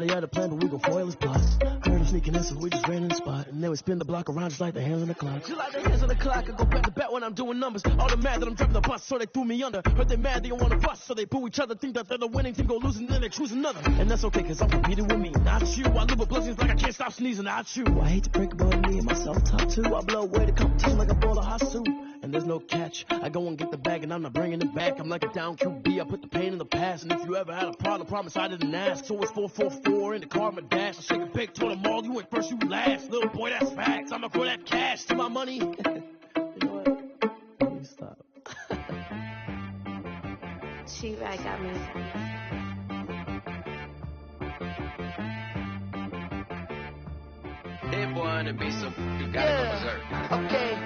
They had a plan, but we gon' foil his plots. Heard him sneaking in, so we just ran in the spot. And they would spin the block around just like the hands on the clock. Just like the hands on the clock, I go back to back when I'm doing numbers. All the mad that I'm driving the bus, so they threw me under. Heard they mad, they don't wanna bust, so they boo each other. Think that they're the winning team, go losing, then they choose another. And that's okay, cause I'm competing with me, not you. I live with blessings like I can't stop sneezing, not you. I hate to break about me and myself top two. I blow away the competition like a bowl of hot soup. And there's no catch. I go and get the bag and I'm not bringing it back. I'm like a down QB, I put the pain in the past. And if you ever had a problem, promise I didn't ask. So it's 444 in the car, my dash. I shake a big, told them all, you went first, you last. Little boy, that's facts. I'ma throw that cash to my money. You know what? Let me stop. She right got me. Hit boy on the beat, so you gotta go berserk. Okay.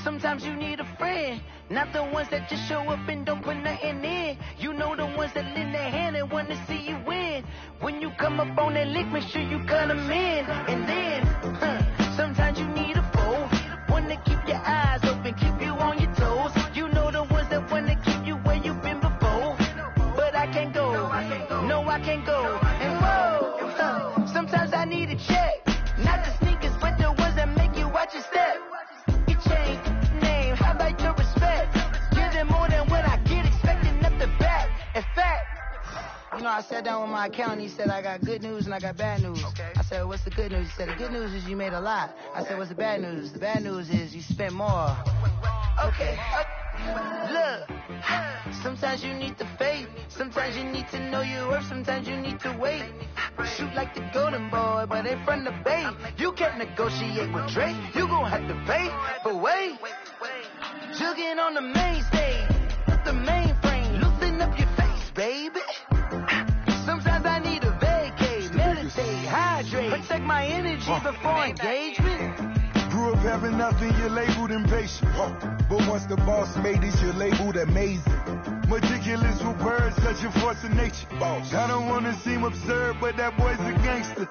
Sometimes you need a friend, not the ones that just show up and don't put nothing in. You know the ones that lend their hand and want to see you win. When you come up on that lick, make sure you cut them in. And then, sometimes you need a foe, one to keep your eyes open, keep you on your toes. You know the ones that want to keep you where you've been before. But I can't go, no I can't go. And whoa, sometimes I need a check. Not the sneakers, but the ones that make you watch your step. You change name, how about your respect? Give them more than what I get, expecting nothing back. In fact, you know, I sat down with my accountant, he said, I got good news and I got bad news. Okay. I said, what's the good news? He said, the good news is you made a lot. I said, what's the bad news? The bad news is you spent more. Okay. Look, sometimes you need the faith, sometimes you need to know your worth, sometimes you need to wait. Shoot like the golden boy, but in front of Bay. You can't negotiate with Drake, you gon' have to pay. But wait, jugging on the main stage, with the mainframe, loosen up your face, baby. Sometimes I need a vacate, meditate, hydrate, protect my energy before engagement. Grew up having nothing, you're labeled impatient. But once the boss made it, you're labeled amazing. Meticulous with words, such a force of nature. I don't wanna seem absurd, but that boy's a gangster.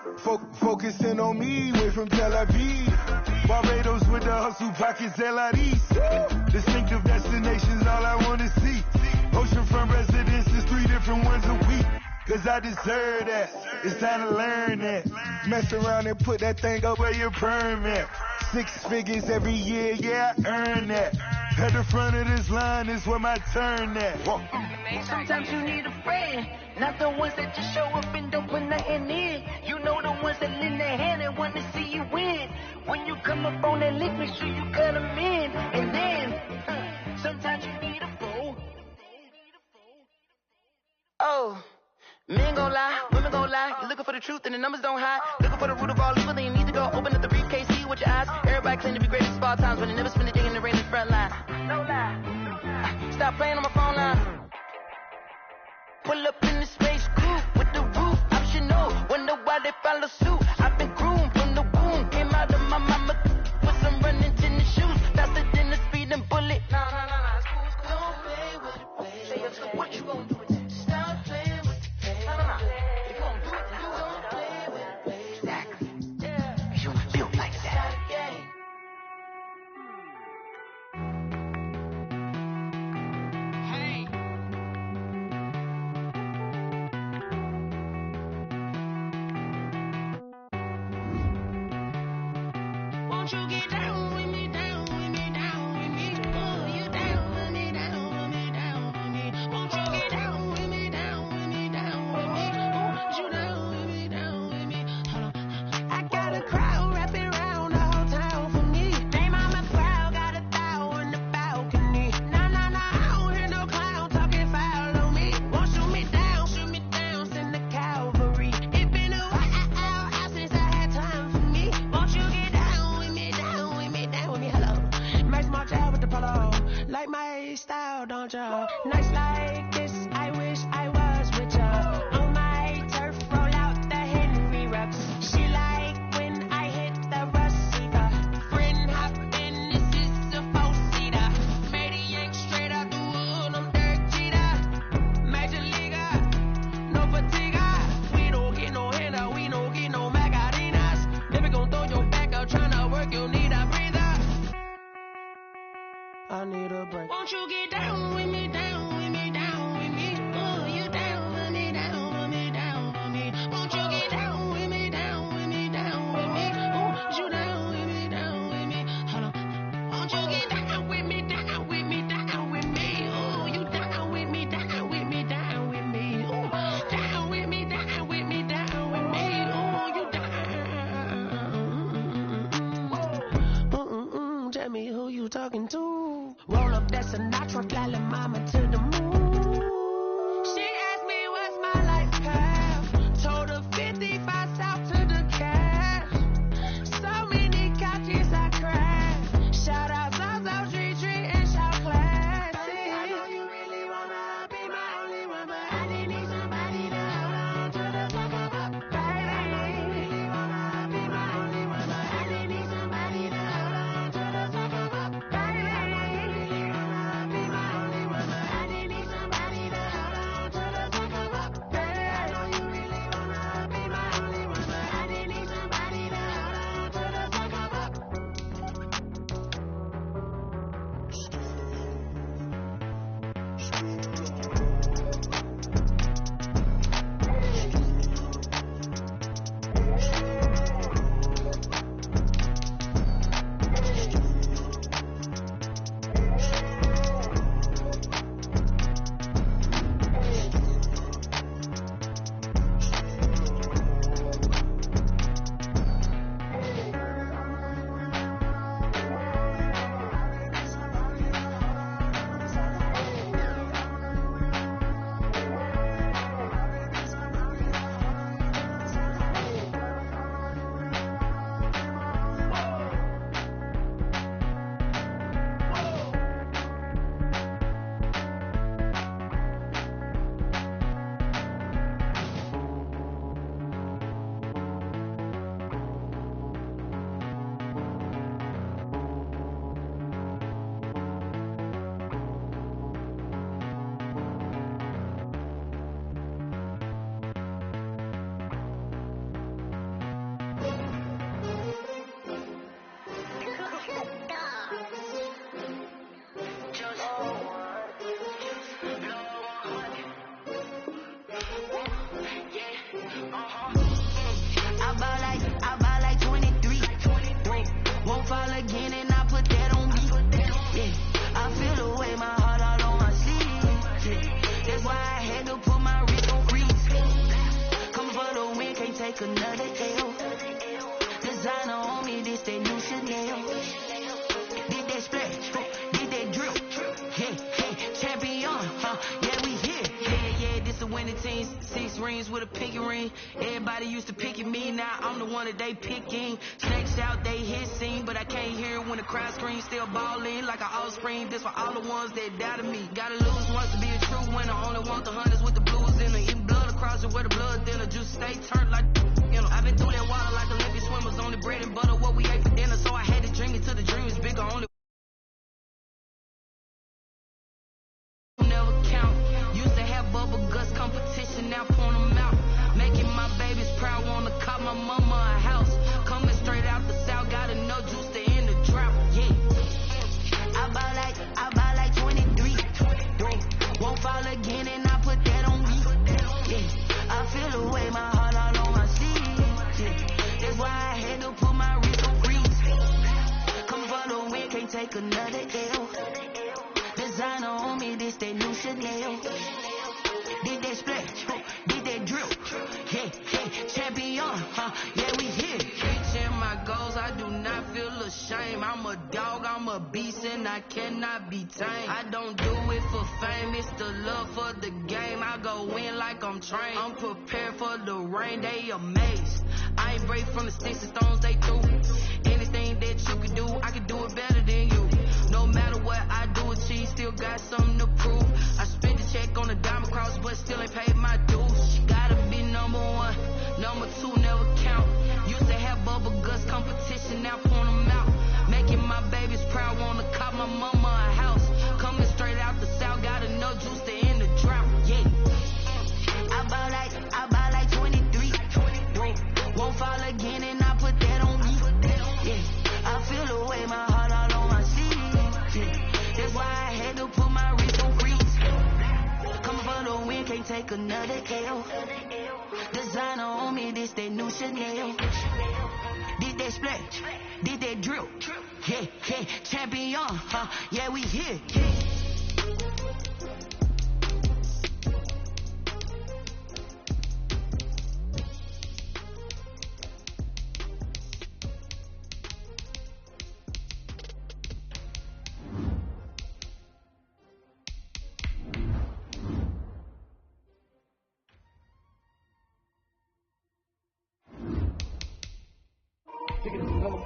Focusing on me, way from Tel Aviv. Barbados with the hustle pockets, LIDs. Distinctive destinations, all I wanna see. Oceanfront residences, 3 different ones a week. Cause I deserve that, it's time to learn that. Mess around and put that thing up where your permit. 6 figures every year, yeah, I earn that. At the front of this line is where my turn at. Sometimes you need a friend, not the ones that just show up and don't put nothing in. You know the ones that lend their hand and want to see you win. When you come up on that lick, make sure you cut them in. And then, sometimes you need a foe. Oh. Men gon' lie, women gon' lie. You're looking for the truth and the numbers don't hide. Looking for the root of all evil, then you need to go open up the briefcase, see with your eyes. Everybody claim to be greatest of all times, but they never spend a day in the rain in the front line. No lie. Stop playing on my phone line. Pull up in the space coupe with the roof optional. Wonder why they follow suit. I've been groomed from the womb. Came out of my mama with some running tennis shoes. Faster than the speeding bullet. No. Don't play with it, play. What you gon' do? Stop playing. You get down with me, down with me, down with me. Oh, you down with me, down with me, down with me. Won't you get down with me, down with me, down with me? Oh, you down with me, down with me. Hold on. I got a crowd wrapping around the whole town for me. Name on my crowd, got a thou in the balcony. Nah, I don't hear no clown talking foul on me. Won't shoot me down, send the cavalry. It been a while since I had time for me. Won't you get down with me, down talking to. Roll up that Sinatra, fly little mama to the moon. She asked me what's my life path. Told her 55 south to the cash. So many couches I crashed. Shout out South Street and shout classic. I know you really wanna be my only one, but I didn't need somebody to hold on to the fuck up, baby. I know you really wanna be my only one, but I didn't need somebody to hold on to the fuck up, baby. I know you really wanna be my only one, but I didn't need somebody to hold on to the fuck up, baby. I know you really wanna be my only one, but I didn't need somebody to hold on to the fuck up. I buy like 23. Won't fall again and I put that on me. Yeah, I feel the way my heart all on my sleeve. Yeah, that's why I had to put my wrist on freeze. Coming for the win, can't take another L. Designer on me, this that new Chanel. Did that splash, did that drill. Yeah, champion, yeah, we here. Yeah, this a winning team. 6 rings with a pinky ring. Everybody used to picking me, now I'm the one that they picking. Snakes out, they hit scene, but I can't hear it when the crowd screams. Still balling like an offspring. This for all the ones that doubted me. Gotta lose once to be a true winner. Only want the hunters with the blues in it. Eating blood across it where the blood thinner. Juice stay turned like, you know. I've been through that water like Olympic swimmers. Only bread and butter, what we ate for dinner. So I had to dream it till the dream is bigger. Only never count. Used to have bubble guts competition, now point them out. Making my babies proud, wanna call my mama a house. Coming straight out the south, gotta know juice to end the drought. Yeah, I buy like 23. Won't fall again and I put that on me. Yeah, I feel the way my heart all on my sleeve. Yeah, that's why I had to put my wrist on freeze. Come for the win, can't take another L. Designer on me, this that new Chanel. Did that splash, did that drill. Yeah, champion, yeah, we here. Reaching my goals, I do not feel ashamed. I'm a dog, I'm a beast, and I cannot be tamed. I don't do it for fame, it's the love for the game. I go in like I'm trained. I'm prepared for the rain, they amazed. I ain't break from the sticks and stones they threw. Anything that you can do, I can do it better than you. No matter what I do, achieve, still got something to prove. I spent the check on the diamond cross, but still ain't paid my dues. Gotta be number one, number two never count. Used to have bubble guts competition, now point them out. Making my babies proud, wanna call my mama a house. Coming straight out the south, gotta know juice to end the drought. Yeah, I buy like 23. Won't fall again and I put that on me. Yeah, I feel the way my heart all on my sleeve. Yeah, that's why I had to put my wrist on freeze. Coming for the win, can't take another L. Designer on me, this that new Chanel. Did that splash, did that drill. Yeah, champion, yeah, we here. Yeah. kick it and go.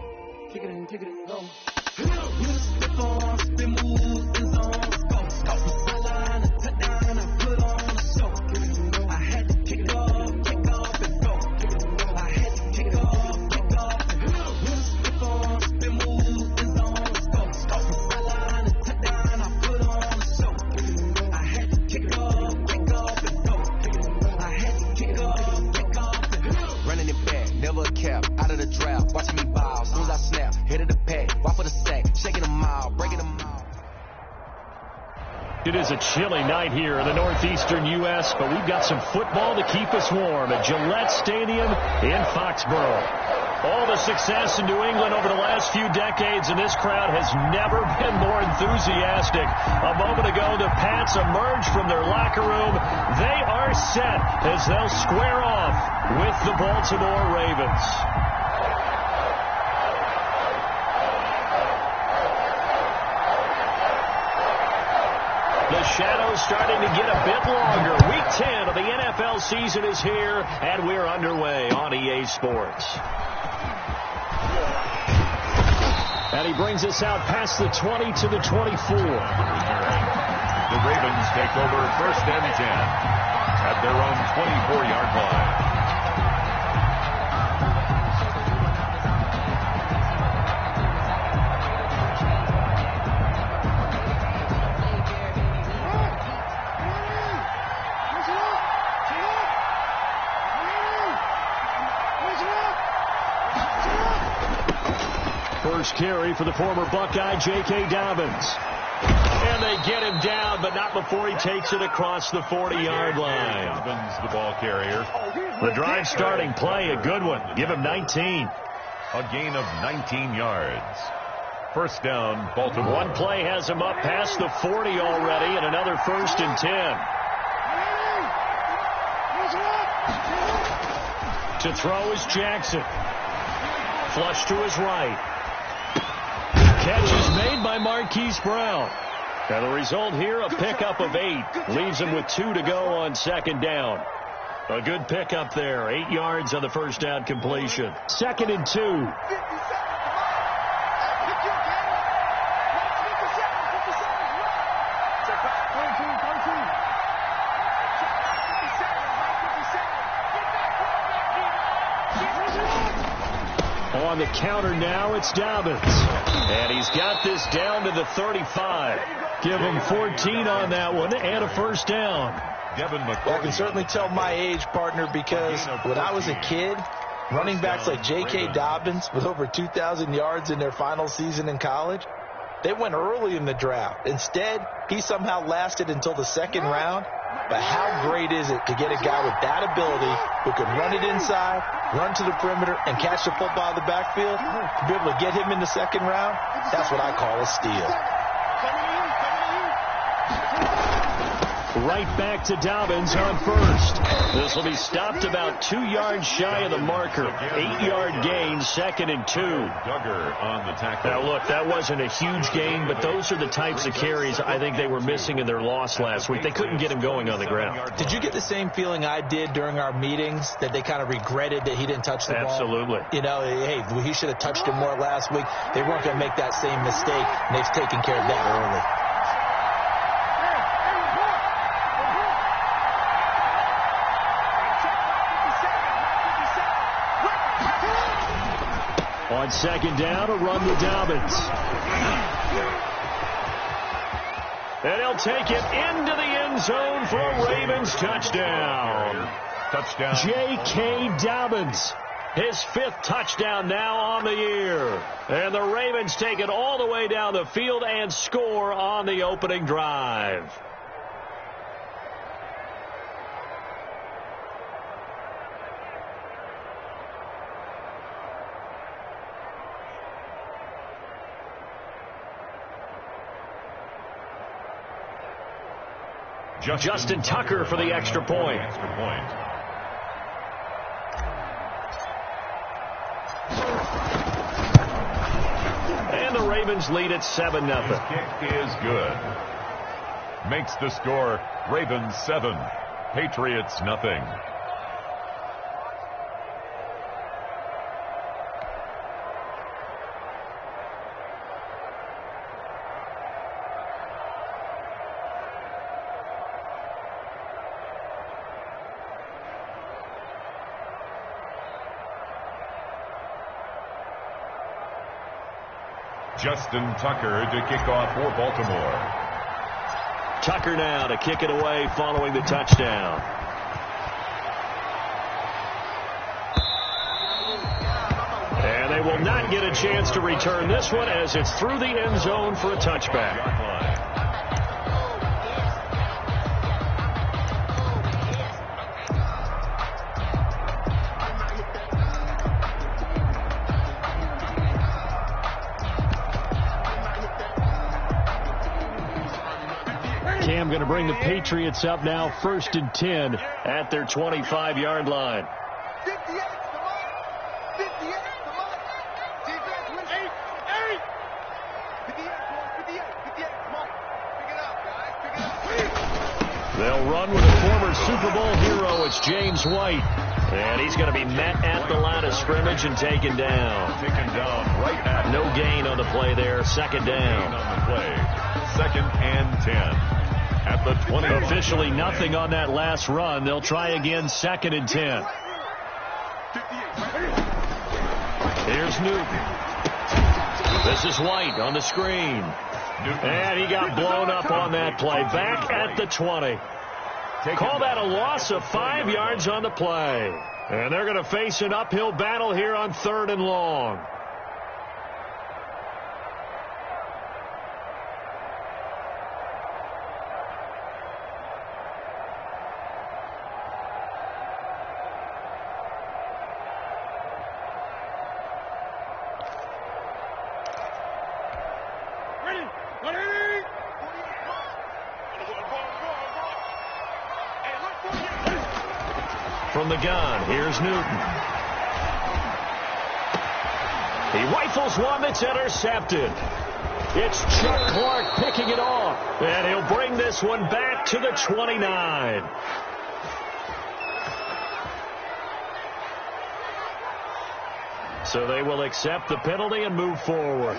Kick it and go. Slip on, spin, move, and zone. Let's go. Sideline, a touchdown, I put on a show. I had to kick off, and go. I had to kick off, and go. Slip on, spin, move, and zone. Let's go. Sideline, a touchdown, I put on a show. I had to kick off, and go. I had to kick off, and go. Running it back, never a cap, out of the draft, watching me bow. As soon as I snap, hit of the pack, why for the sack, shaking them out, breaking them out. It is a chilly night here in the northeastern U.S., but we've got some football to keep us warm at Gillette Stadium in Foxborough. All the success in New England over the last few decades, and this crowd has never been more enthusiastic. A moment ago, the Pats emerged from their locker room. They are set as they'll square off with the Baltimore Ravens. The shadow's starting to get a bit longer. Week 10 of the NFL season is here, and we're underway on EA Sports. And he brings us out past the 20 to the 24. The Ravens take over 1st and 10 at their own 24-yard line. First carry for the former Buckeye, J.K. Dobbins. And they get him down, but not before he takes it across the 40-yard line. Dobbins, the ball carrier. The drive starting play, a good one. Give him 19. A gain of 19 yards. First down, Baltimore. One play has him up past the 40 already, and another 1st and 10. To throw is Jackson. Flush to his right. Catch is made by Marquise Brown. And the result here, a pickup of 8. Leaves him with 2 to go on 2nd down. A good pickup there. 8 yards on the first down completion. 2nd and 2. On the counter now, it's Dobbins. And he's got this down to the 35. Give him 14 on that one and a first down. I can certainly tell my age, partner, because when I was a kid, running backs like J.K. Dobbins with over 2,000 yards in their final season in college, they went early in the draft. Instead, he somehow lasted until the 2nd round. But how great is it to get a guy with that ability who can run it inside, run to the perimeter, and catch the football in the backfield? To be able to get him in the 2nd round, that's what I call a steal. Right back to Dobbins on first. This will be stopped about 2 yards shy of the marker. 8-yard gain, 2nd and 2. Duggar on the tackle. Now, look, that wasn't a huge gain, but those are the types of carries I think they were missing in their loss last week. They couldn't get him going on the ground. Did you get the same feeling I did during our meetings, that they kind of regretted that he didn't touch the ball? Absolutely. You know, hey, he should have touched him more last week. They weren't going to make that same mistake, and they've taken care of that early. On 2nd down, a run with Dobbins. And he'll take it into the end zone for a Ravens touchdown. Touchdown. J.K. Dobbins. His 5th touchdown now on the year. And the Ravens take it all the way down the field and score on the opening drive. Justin Tucker for the extra point. And the Ravens lead at 7-0. His kick is good. Makes the score Ravens 7, Patriots nothing. Justin Tucker to kick off for Baltimore. Tucker now to kick it away following the touchdown. And they will not get a chance to return this one as it's through the end zone for a touchback. Cam going to bring the Patriots up now, 1st and 10 at their 25-yard line. 58, They'll run with a former Super Bowl hero. It's James White. And he's going to be met at the line of scrimmage and taken down. Right at no gain on the play there. 2nd down. On the play. 2nd and 10. At the 20. Officially nothing on that last run. They'll try again, 2nd and 10. Here's Newton. This is White on the screen. And he got blown up on that play. Back at the 20. Call that a loss of 5 yards on the play. And they're going to face an uphill battle here on 3rd and long. From the gun, here's Newton. He rifles one that's intercepted. It's Chuck Clark picking it off. And he'll bring this one back to the 29. So they will accept the penalty and move forward.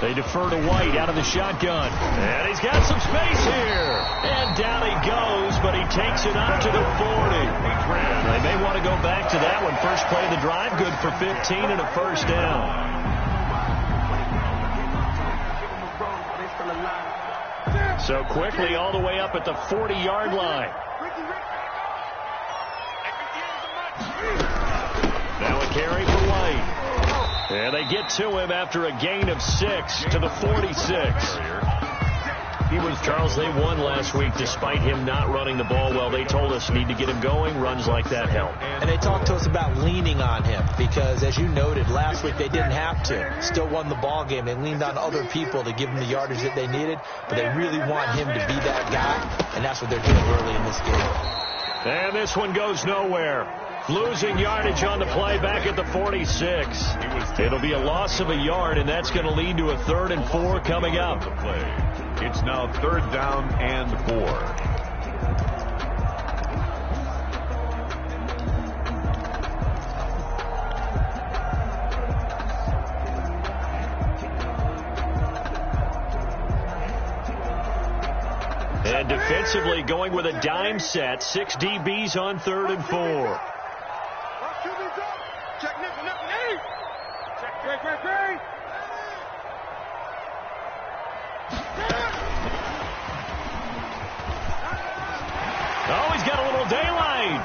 They defer to White out of the shotgun. And he's got some space here. And down he goes, but he takes it up to the 40. They may want to go back to that one. First play of the drive, good for 15 and a 1st down. So quickly all the way up at the 40-yard line. Now a carry for White. And they get to him after a gain of 6 to the 46. He was Charles. They won last week despite him not running the ball well. They told us need to get him going. Runs like that help. And they talked to us about leaning on him because, as you noted, last week they didn't have to. Still won the ball game. They leaned on other people to give them the yardage that they needed, but they really want him to be that guy, and that's what they're doing early in this game. And this one goes nowhere. Losing yardage on the play back at the 46. It'll be a loss of a yard, and that's going to lead to a 3rd and 4 coming up. It's now 3rd down and 4. And defensively going with a dime set. 6 DBs on 3rd and 4. Oh, he's got a little daylight.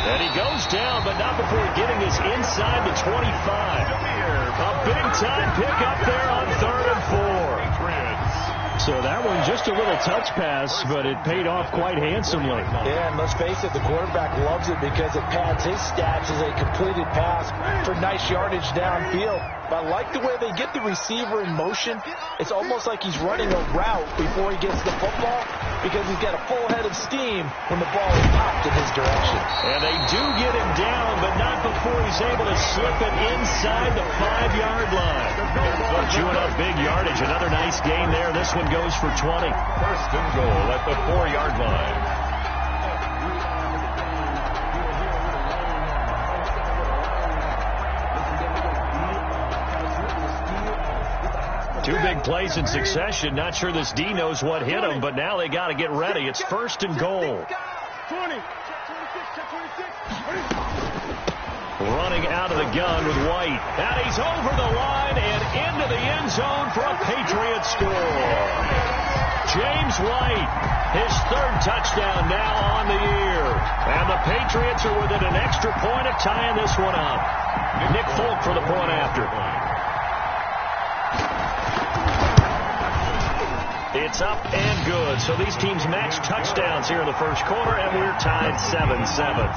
And he goes down, but not before getting this inside the 25. A big-time pickup there on 3rd and 4. So that one just a little touch pass, but it paid off quite handsomely. Yeah, and let's face it, the quarterback loves it because it pads his stats as a completed pass for nice yardage downfield. But I like the way they get the receiver in motion. It's almost like he's running a route before he gets the football because he's got a full head of steam when the ball is popped in his direction. And they do get him down, but not before he's able to slip it inside the 5-yard line. Chewing up big yardage. Another nice gain there. This one goes for 20. 1st and goal at the 4-yard line. Two big plays in succession. Not sure this D knows what hit him, but now they got to get ready. It's first and goal. 20. Running out of the gun with White. And he's over the line and into the end zone for a Patriot score. James White, his third touchdown now on the year. And the Patriots are within an extra point of tying this one up. Nick Folk for the point after. It's up and good. So these teams match touchdowns here in the first quarter, and we're tied 7-7.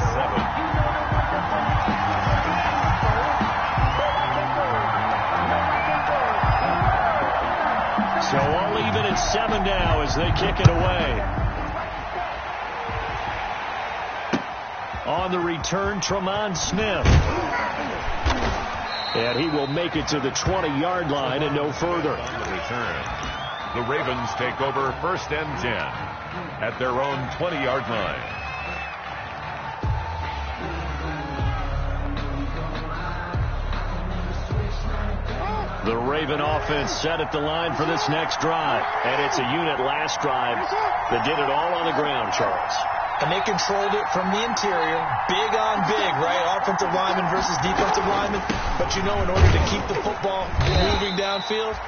So all even at 7 now as they kick it away. On the return, Tremont Smith. And he will make it to the 20-yard line and no further. On the return, the Ravens take over first and 10 at their own 20-yard line. The Raven offense set at the line for this next drive. And it's a unit last drive that did it all on the ground, Charles. And they controlled it from the interior, big on big, right? Offensive lineman versus defensive lineman. But you know, in order to keep the football moving downfield,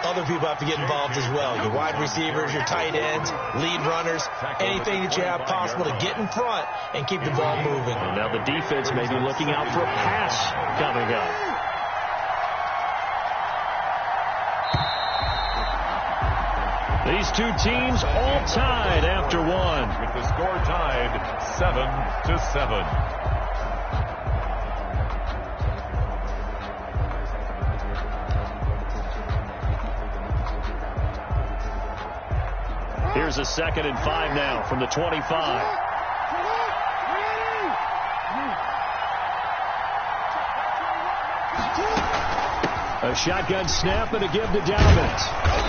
other people have to get involved as well. Your wide receivers, your tight ends, lead runners, anything that you have possible to get in front and keep the ball moving. And now the defense may be looking out for a pass coming up. These two teams all tied after one. With the score tied 7-7. Here's a 2nd and 5 now from the 25. A shotgun snap and a give to Dobbins.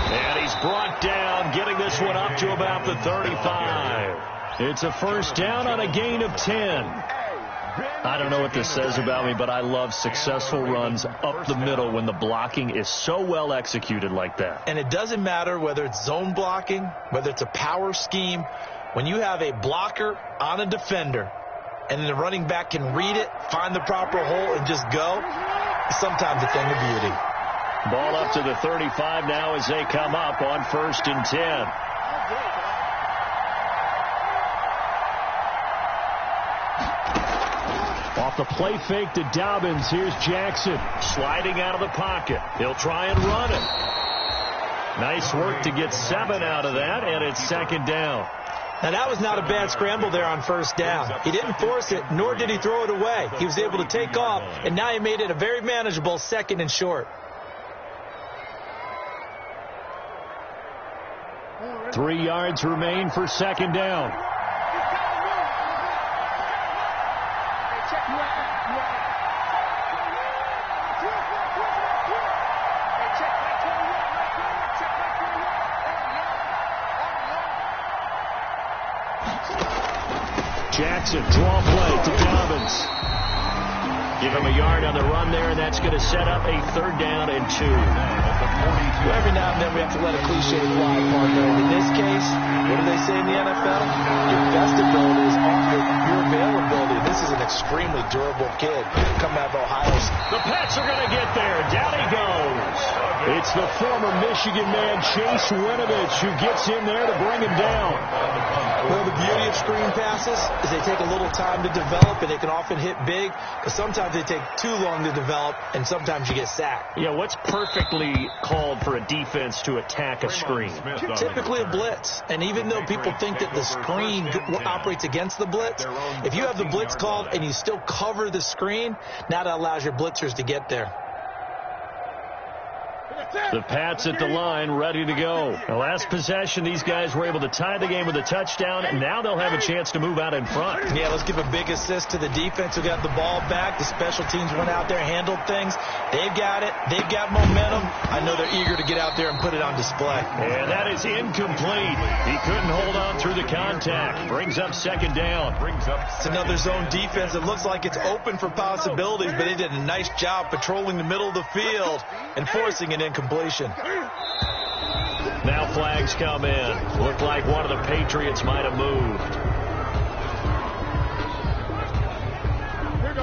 And he's brought down, getting this one up to about the 35. It's a first down on a gain of 10. I don't know what this says about me, but I love successful runs up the middle when the blocking is so well executed like that. And it doesn't matter whether it's zone blocking, whether it's a power scheme. When you have a blocker on a defender and then the running back can read it, find the proper hole, and just go, it's sometimes a thing of beauty. Ball up to the 35 now as they come up on 1st and 10. Off the play fake to Dobbins. Here's Jackson sliding out of the pocket. He'll try and run it. Nice work to get 7 out of that, and it's 2nd down. Now, that was not a bad scramble there on 1st down. He didn't force it, nor did he throw it away. He was able to take off, and now he made it a very manageable 2nd and short. 3 yards remain for 2nd down. Jackson, draw play to Dobbins. Give him a yard on the run there, and that's going to set up a 3rd down and 2. Well, every now and then we have to let a cliche fly, partner. In this case, what do they say in the NFL? Your best ability is often your availability. This is an extremely durable kid coming out of Ohio State. The Pats are going to get there. Down he goes. It's the former Michigan man, Chase Winovich, who gets in there to bring him down. Well, the beauty of screen passes is they take a little time to develop, and they can often hit big, but sometimes they take too long to develop, and sometimes you get sacked. Yeah, what's perfectly called for a defense to attack a screen? Typically a blitz, and even though people think that the screen operates against the blitz, if you have the blitz called and you still cover the screen, now that allows your blitzers to get there. The Pats at the line, ready to go. The last possession, these guys were able to tie the game with a touchdown, and now they'll have a chance to move out in front. Yeah, let's give a big assist to the defense who got the ball back. The special teams went out there, handled things. They've got it. They've got momentum. I know they're eager to get out there and put it on display. And that is incomplete. He couldn't hold on through the contact. Brings up 2nd down. It's another zone defense. It looks like it's open for possibilities, but they did a nice job patrolling the middle of the field and forcing an incompletion. Now flags come in. Looked like one of the Patriots might have moved.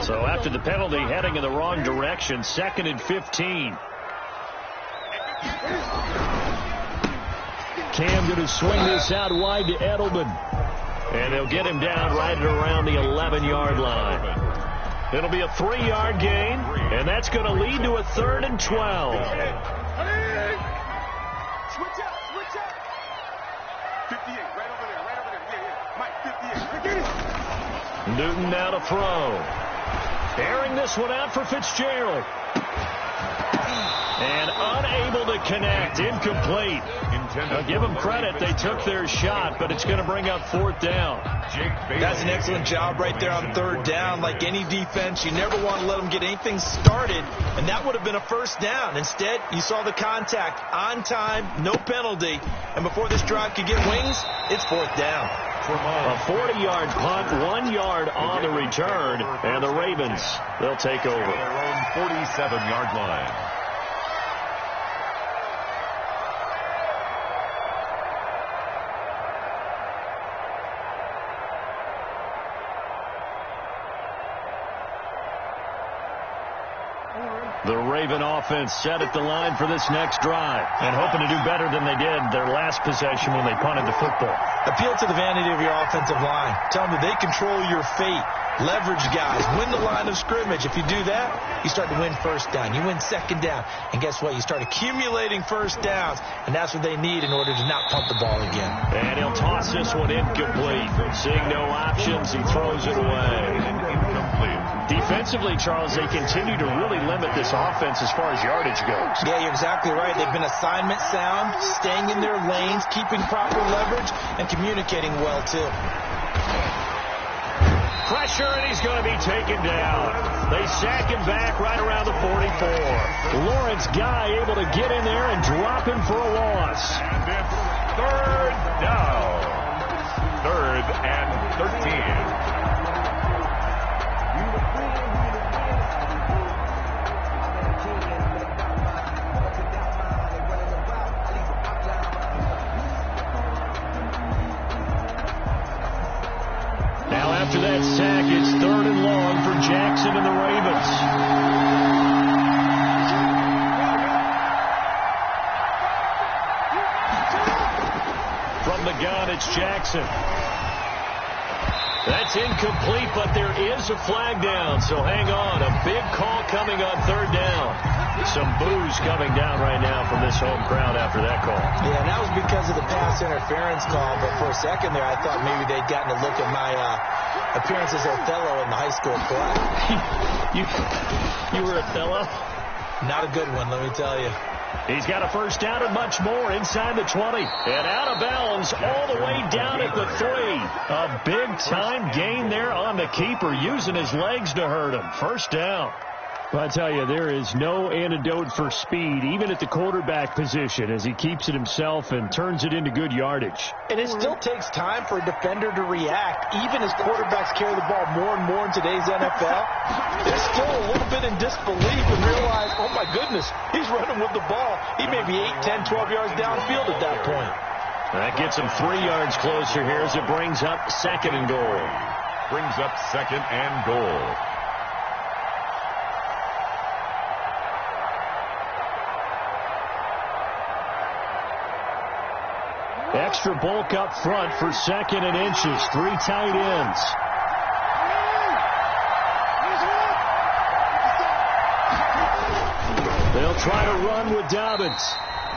So after the penalty, heading in the wrong direction, 2nd and 15. Cam going to swing this out wide to Edelman. And they'll get him down right at around the 11-yard line. It'll be a 3-yard gain, and that's going to lead to a 3rd and 12. Switch up. 58, right over there. Yeah. Mike, 58. Get it. Newton now to throw. Airing this one out for Fitzgerald. And unable to connect. Incomplete. I'll give them credit. They took their shot, but it's going to bring up 4th down. That's an excellent job right there on 3rd down. Like any defense, you never want to let them get anything started, and that would have been a 1st down. Instead, you saw the contact on time, no penalty, and before this drive could get wings, it's 4th down. A 40-yard punt, 1 yard on the return, and the Ravens, they'll take over. Their own 47-yard line. The Raven offense set at the line for this next drive and hoping to do better than they did their last possession when they punted the football. Appeal to the vanity of your offensive line. Tell them that they control your fate. Leverage guys. Win the line of scrimmage. If you do that, you start to win 1st down. You win 2nd down. And guess what? You start accumulating 1st downs. And that's what they need in order to not punt the ball again. And he'll toss this one incomplete. Seeing no options, he throws it away. Incomplete. Defensively, Charles, they continue to really limit this offense as far as yardage goes. Yeah, you're exactly right. They've been assignment sound, staying in their lanes, keeping proper leverage, and communicating well, too. Pressure, and he's going to be taken down. They sack him back right around the 44. Lawrence Guy able to get in there and drop him for a loss. And it's 3rd down. 3rd and 13. After that sack, it's 3rd and long for Jackson and the Ravens. From the gun, it's Jackson. That's incomplete, but there is a flag down, so hang on. A big call coming on 3rd down. Some boos coming down right now from this home crowd after that call. Yeah, and that was because of the pass interference call, but for a second there, I thought maybe they'd gotten a look at my appearance as Othello in the high school play. You were Othello? Not a good one, let me tell you. He's got a 1st down and much more inside the 20. And out of bounds all the way down at the 3. A big-time gain there on the keeper, using his legs to hurt him. 1st down. Well, I tell you, there is no antidote for speed, even at the quarterback position, as he keeps it himself and turns it into good yardage. And it still takes time for a defender to react, even as quarterbacks carry the ball more and more in today's NFL. They're still a little bit in disbelief and realize, oh, my goodness, he's running with the ball. He may be 8, 10, 12 yards downfield at that point. That gets him 3 yards closer here as it brings up 2nd and goal. Brings up 2nd and goal. Extra bulk up front for 2nd and inches. 3 tight ends. They'll try to run with Dobbins.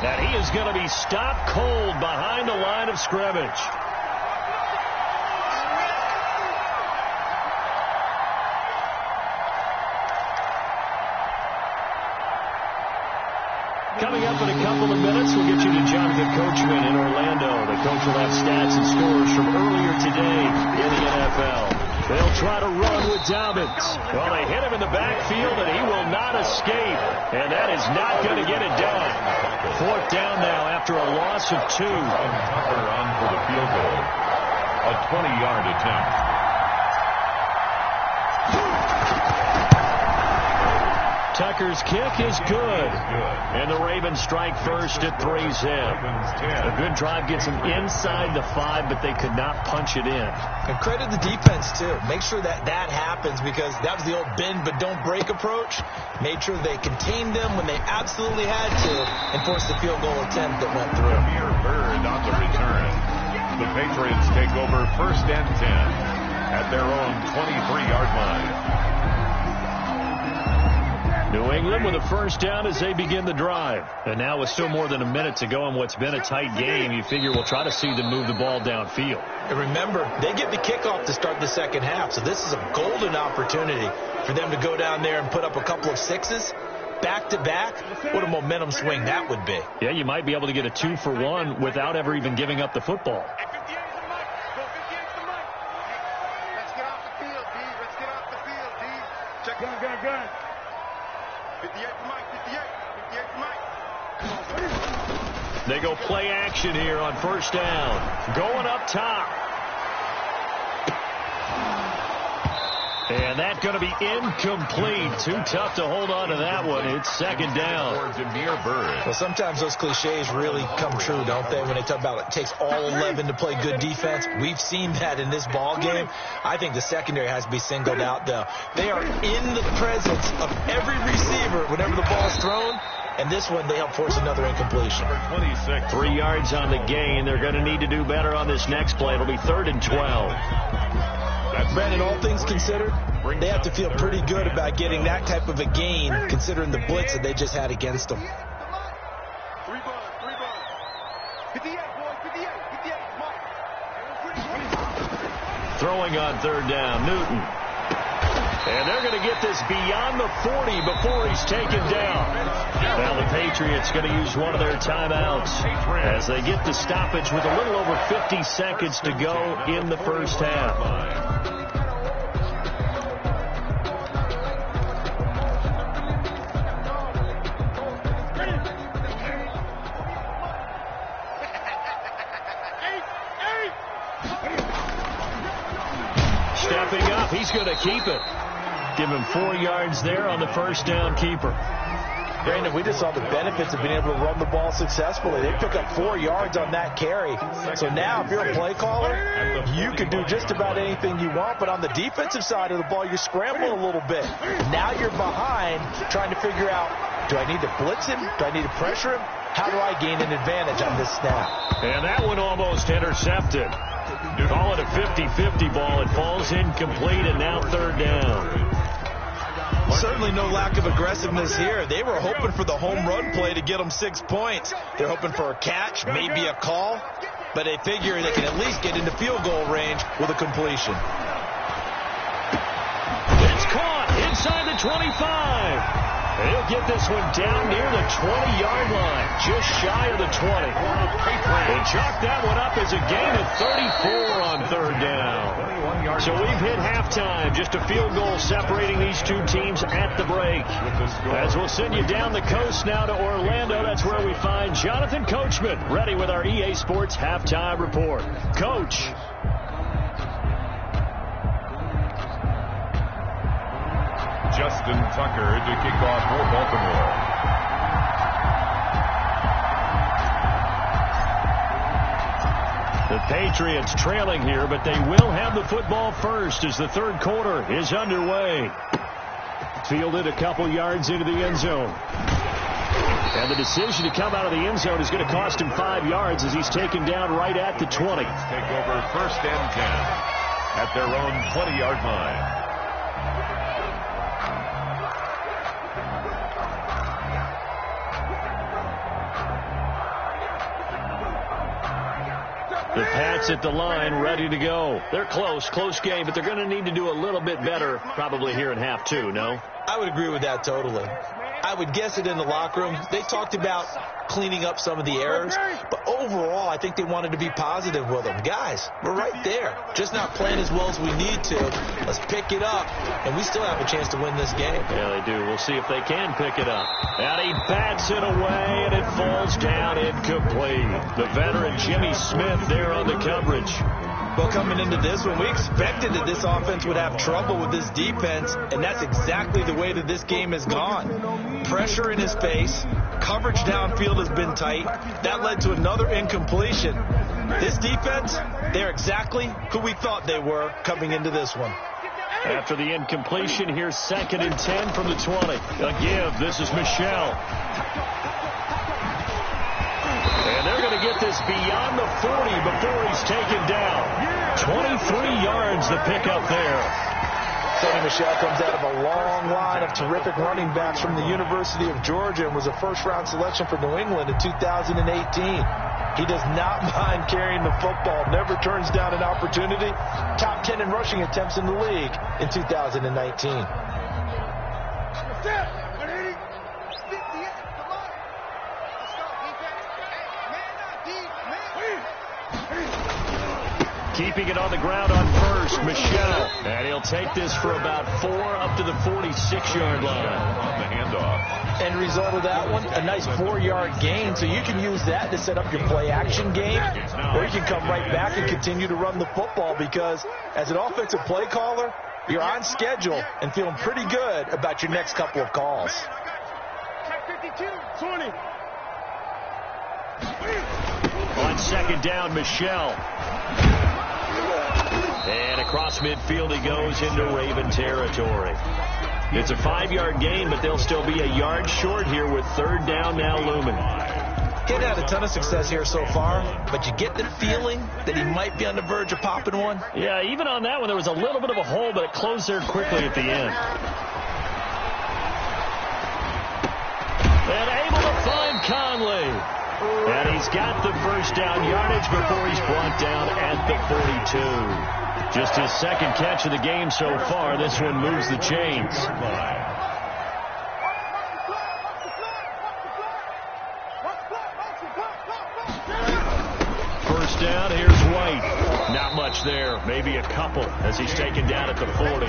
And he is going to be stopped cold behind the line of scrimmage. Coming up in a couple of minutes, we'll get you to Jonathan Coachman in Orlando. The coach will have stats and scores from earlier today in the NFL. They'll try to run with Dobbins. Well, they hit him in the backfield, and he will not escape. And that is not going to get it done. 4th down now after a loss of 2. Tucker on for the field goal. A 20-yard attempt. Tucker's kick is good. And the Ravens strike first at 3-zip. A good drive gets them inside the 5, but they could not punch it in. And credit the defense, too. Make sure that happens, because that was the old bend but don't break approach. Made sure they contained them when they absolutely had to and forced the field goal attempt that went through. Amir Bird on the return. The Patriots take over 1st and 10 at their own 23-yard line. New England with a 1st down as they begin the drive. And now with still more than a minute to go in what's been a tight game, you figure we'll try to see them move the ball downfield. And remember, they get the kickoff to start the second half, so this is a golden opportunity for them to go down there and put up a couple of 6s back-to-back. What a momentum swing that would be. Yeah, you might be able to get a 2-for-1 without ever even giving up the football. Let's get off the field, D. Let's get off the field, D. Check gun. 58 for Mike, 58 for Mike. They go play action here on 1st down. Going up top. And that's going to be incomplete. Too tough to hold on to that one. It's 2nd down. Well, sometimes those cliches really come true, don't they? When they talk about it takes all 11 to play good defense. We've seen that in this ball game. I think the secondary has to be singled out, though. They are in the presence of every receiver whenever the ball is thrown. And this one, they help force another incompletion. 3 yards on the gain. They're going to need to do better on this next play. It'll be 3rd and 12. Brandon, all things considered, they have to feel pretty good about getting that type of a gain, considering the blitz that they just had against them. 3 ball. 58, boys, 58, Mike. Throwing on 3rd down, Newton. And they're going to get this beyond the 40 before he's taken down. Now the Patriots going to use one of their timeouts as they get the stoppage with a little over 50 seconds to go in the 1st half. Stepping up, he's going to keep it. Give him 4 yards there on the 1st down keeper. Brandon, we just saw the benefits of being able to run the ball successfully. They pick up 4 yards on that carry. So now, if you're a play caller, you can do just about anything you want. But on the defensive side of the ball, you're scrambling a little bit. Now you're behind, trying to figure out, do I need to blitz him? Do I need to pressure him? How do I gain an advantage on this snap? And that one almost intercepted. Call it a 50-50 ball. It falls incomplete, and now 3rd down. Certainly no lack of aggressiveness here. They were hoping for the home run play to get them 6 points. They're hoping for a catch, maybe a call, but they figure they can at least get into field goal range with a completion. It's caught inside the 25. He'll get this one down near the 20-yard line, just shy of the 20. They chalk that one up as a gain of 34 on 3rd down. So we've hit halftime, just a field goal separating these two teams at the break. As we'll send you down the coast now to Orlando, that's where we find Jonathan Coachman, ready with our EA Sports halftime report. Coach. Justin Tucker to kick off for Baltimore. The Patriots trailing here, but they will have the football first as the 3rd quarter is underway. Fielded a couple yards into the end zone. And the decision to come out of the end zone is going to cost him 5 yards as he's taken down right at the 20. Take over 1st and 10 at their own 20-yard line. The Pats at the line, ready to go. They're close game, but they're going to need to do a little bit better probably here in half 2, no? I would agree with that totally. I would guess it in the locker room. They talked about cleaning up some of the errors, but overall, I think they wanted to be positive with them. Guys, we're right there. Just not playing as well as we need to. Let's pick it up, and we still have a chance to win this game. Yeah, they do. We'll see if they can pick it up. And he bats it away, and it falls down incomplete. The veteran Jimmy Smith there on the coverage. Well, coming into this one, we expected that this offense would have trouble with this defense, and that's exactly the way that this game has gone. Pressure in his face, coverage downfield has been tight. That led to another incompletion. This defense, they're exactly who we thought they were coming into this one. After the incompletion, here's 2nd and 10 from the 20. A give. This is Michel. And they're going to get this beyond the 40 before he's taken down. 23 yards the pickup there. Sonny Michel comes out of a long line of terrific running backs from the University of Georgia and was a first-round selection for New England in 2018. He does not mind carrying the football, never turns down an opportunity. Top 10 in rushing attempts in the league in 2019. Keeping it on the ground on first, Michel. And he'll take this for about 4 up to the 46-yard line. On the handoff. End result of that one, a nice 4-yard gain. So you can use that to set up your play-action game, or you can come right back and continue to run the football because as an offensive play caller, you're on schedule and feeling pretty good about your next couple of calls. 20. On 2nd down, Michel. And across midfield he goes into Raven territory. It's a 5-yard gain, but they'll still be a yard short here with 3rd down now looming. He hadn't had a ton of success here so far, but you get the feeling that he might be on the verge of popping one. Yeah, even on that one, there was a little bit of a hole, but it closed there quickly at the end. And able to find Conley. And he's got the first down yardage before he's brought down at the 42. Just his 2nd catch of the game so far. This one moves the chains. First down, here's White. Not much there, maybe a couple as he's taken down at the 40.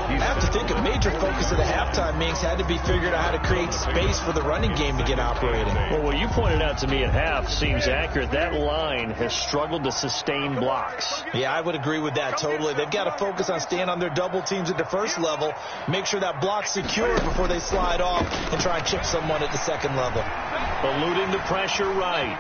I have to think a major focus of the halftime mix had to be figuring out how to create space for the running game to get operating. Well, what you pointed out to me at half seems accurate. That line has struggled to sustain blocks. Yeah, I would agree with that totally. They've got to focus on staying on their double teams at the first level, make sure that block's secure before they slide off and try and chip someone at the 2nd level. Eluding the pressure right.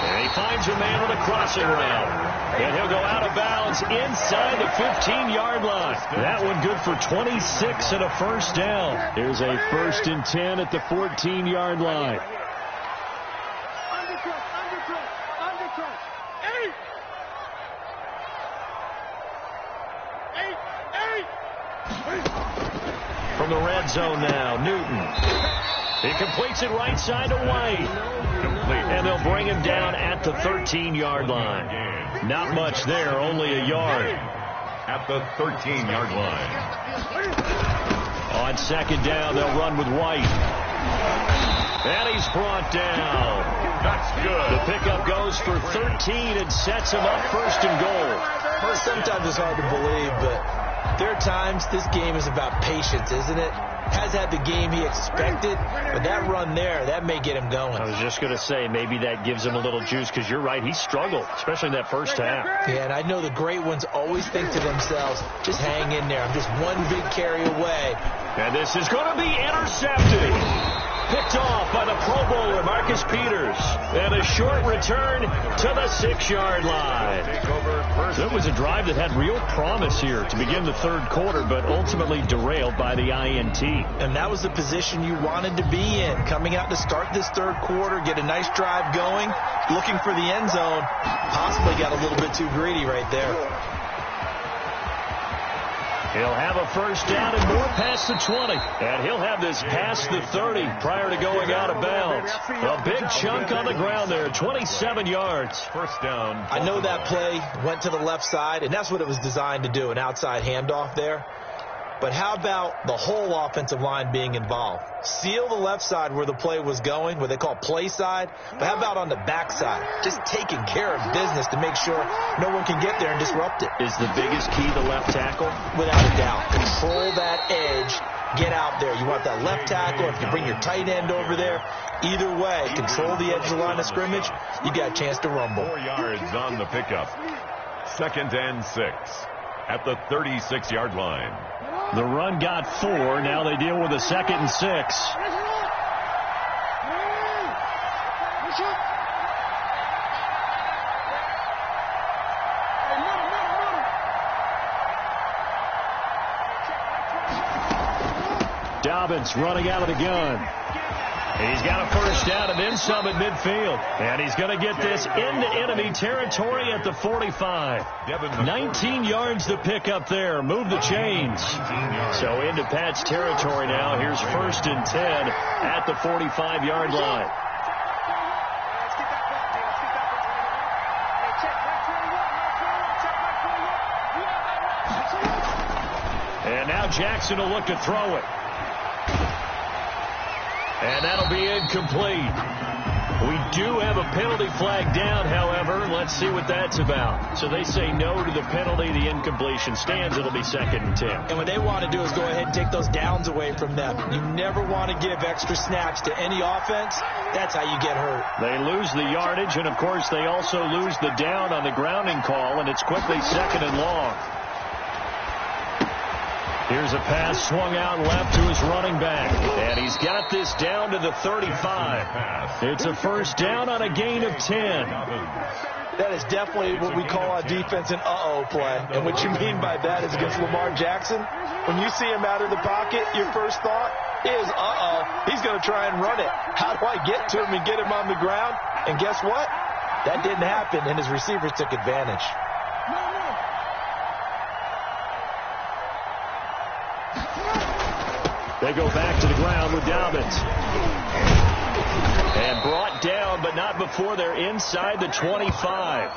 And he finds a man with a crossing route. And he'll go out of bounds inside the 15-yard line. That one good for 26 and a first down. Here's a 1st and 10 at the 14-yard line. From the red zone now, Newton. He completes it right side to White. And they'll bring him down at the 13-yard line. Not much there, only a yard. At the 13-yard line. On 2nd down, they'll run with White. And he's brought down. That's good. The pickup goes for 13 and sets him up 1st and goal. Well, sometimes it's hard to believe, but there are times this game is about patience, isn't it? Has had the game he expected, but that run there, that may get him going. I was just going to say, maybe that gives him a little juice, because you're right, he struggled, especially in that first half. Yeah, and I know the great ones always think to themselves, just hang in there. I'm just one big carry away. And this is going to be intercepted. Picked off by the Pro Bowler, Marcus Peters. And a short return to the 6-yard line. It was a drive that had real promise here to begin the 3rd quarter, but ultimately derailed by the INT. And that was the position you wanted to be in. Coming out to start this 3rd quarter, get a nice drive going, looking for the end zone. Possibly got a little bit too greedy right there. He'll have a first down and more past the 20. And he'll have this past the 30 prior to going out of bounds. A big chunk on the ground there, 27 yards. First down. I know that play went to the left side, and that's what it was designed to do, an outside handoff there. But how about the whole offensive line being involved? Seal the left side where the play was going, what they call play side. But how about on the back side? Just taking care of business to make sure no one can get there and disrupt it. Is the biggest key the left tackle? Without a doubt. Control that edge. Get out there. You want that left tackle. If you bring your tight end over there, either way, control the edge of the line of scrimmage, you got a chance to rumble. 4 yards on the pickup. 2nd and 6 at the 36-yard line. The run got 4. Now they deal with a 2nd and 6. Dobbins running out of the gun. He's got a first down and then some at midfield. And he's going to get this into enemy territory at the 45. 19 yards to pick up there. Move the chains. So into Pat's territory now. Here's 1st and 10 at the 45-yard line. And now Jackson will look to throw it. And that'll be incomplete. We do have a penalty flag down, however. Let's see what that's about. So they say no to the penalty. The incompletion stands. It'll be 2nd and 10. And what they want to do is go ahead and take those downs away from them. You never want to give extra snaps to any offense. That's how you get hurt. They lose the yardage, and, of course, they also lose the down on the grounding call, and it's quickly 2nd and long. Here's a pass swung out left to his running back. And he's got this down to the 35. It's a first down on a gain of 10. That is definitely what we call on defense an uh-oh play. And what you mean by that is against Lamar Jackson, when you see him out of the pocket, your first thought is, uh-oh, he's going to try and run it. How do I get to him and get him on the ground? And guess what? That didn't happen, and his receivers took advantage. They go back to the ground with Dobbins. And brought down, but not before they're inside the 25.